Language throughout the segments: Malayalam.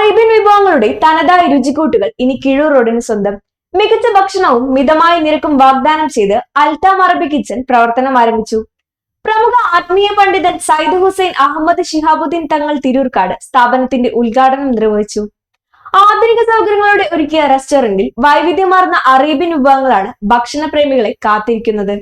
അറേബ്യൻ വിഭവങ്ങളുടെ തനതായ രുചിക്കൂട്ടുകൾ ഇനി കിഴൂർ റോഡിന് സ്വന്തം. മികച്ച ഭക്ഷണവും മിതമായ നിരക്കും വാഗ്ദാനം ചെയ്ത് അൽത്താം അറബിക് കിച്ചൺ പ്രവർത്തനം ആരംഭിച്ചു. പ്രമുഖ ആത്മീയ പണ്ഡിതൻ സയ്യിദ് ഹുസൈൻ അഹമ്മദ് ശിഹാബുദ്ദീൻ തങ്ങൾ തിരൂർക്കാട് സ്ഥാപനത്തിന്റെ ഉദ്ഘാടനം നിർവഹിച്ചു. ആധുനിക സൗകര്യങ്ങളോടെ ഒരുക്കിയ റെസ്റ്റോറന്റിൽ വൈവിധ്യമാർന്ന അറേബ്യൻ വിഭവങ്ങളാണ് ഭക്ഷണപ്രേമികളെ കാത്തിരിക്കുന്നത്.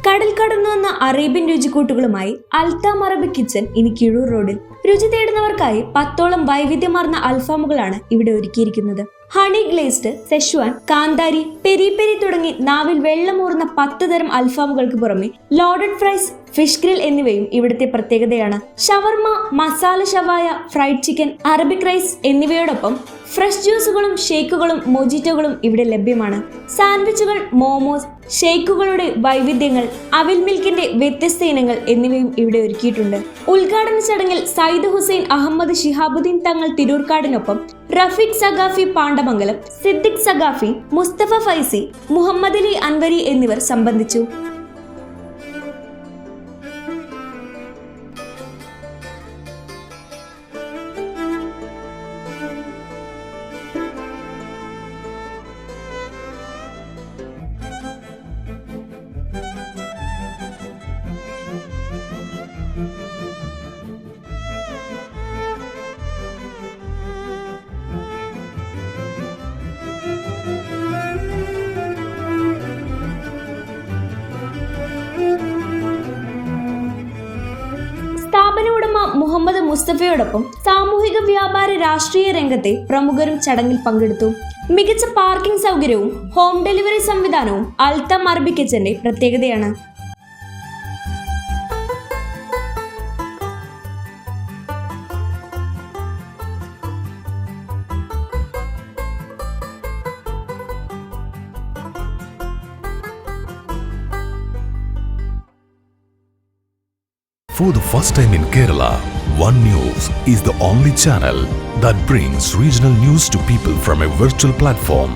കടൽ കടന്നു വന്ന അറേബ്യൻ രുചിക്കൂട്ടുകളുമായി അൽത്താം അറബിക് കിച്ചൺ ഇനി കിഴൂർ റോഡിൽ. രുചി തേടുന്നവർക്കായി 10ഓളം വൈവിധ്യമാർന്ന അൽഫാമുകളാണ് ഇവിടെ ഒരുക്കിയിരിക്കുന്നത്. ഹണി ഗ്ലേസ്ഡ്, സെഷ്വാൻ, കാന്താരി, പെരി പെരി തുടങ്ങി നാവിൽ വെള്ളമൂറുന്ന 10 തരം അൽഫാമുകൾക്ക് പുറമെ ലോഡഡ് ഫ്രൈസ്, ഫിഷ് ഗ്രിൽ എന്നിവയും ഇവിടുത്തെ പ്രത്യേകതയാണ്. ഷവർമ, മസാല ഷവായ, ഫ്രൈഡ് ചിക്കൻ, അറബിക് റൈസ് എന്നിവയോടൊപ്പം ഫ്രഷ് ജ്യൂസുകളും ഷേക്കുകളും മൊജിറ്റോകളും ഇവിടെ ലഭ്യമാണ്. സാൻഡ്വിച്ചുകൾ, മോമോസ്, ഷേക്കുകളുടെ വൈവിധ്യങ്ങൾ, അവിൽ മിൽക്കിന്റെ വ്യത്യസ്ത ഇനങ്ങൾ എന്നിവയും ഇവിടെ ഒരുക്കിയിട്ടുണ്ട്. ഉദ്ഘാടന ചടങ്ങിൽ സയ്യിദ് ഹുസൈൻ അഹമ്മദ് ശിഹാബുദ്ദീൻ തങ്ങൾ തിരൂർക്കാടിനൊപ്പം റഫീഖ് സഖാഫി പാണ്ഡമംഗലം, സിദ്ദിഖ് സഖാഫി, മുസ്തഫ ഫൈസി, മുഹമ്മദ് അലി അൻവരി എന്നിവർ സംബന്ധിച്ചു. സ്ഥാപന ഉടമ മുഹമ്മദ് മുസ്തഫയോടൊപ്പം സാമൂഹിക വ്യാപാര രാഷ്ട്രീയ രംഗത്തെ പ്രമുഖരും ചടങ്ങിൽ പങ്കെടുത്തു. മികച്ച പാർക്കിംഗ് സൗകര്യവും ഹോം ഡെലിവറി സംവിധാനവും അൽത്താം അറബിക് കിച്ചന്റെ പ്രത്യേകതയാണ്. For the first time in Kerala, One News is the only channel that brings regional news to people from a virtual platform.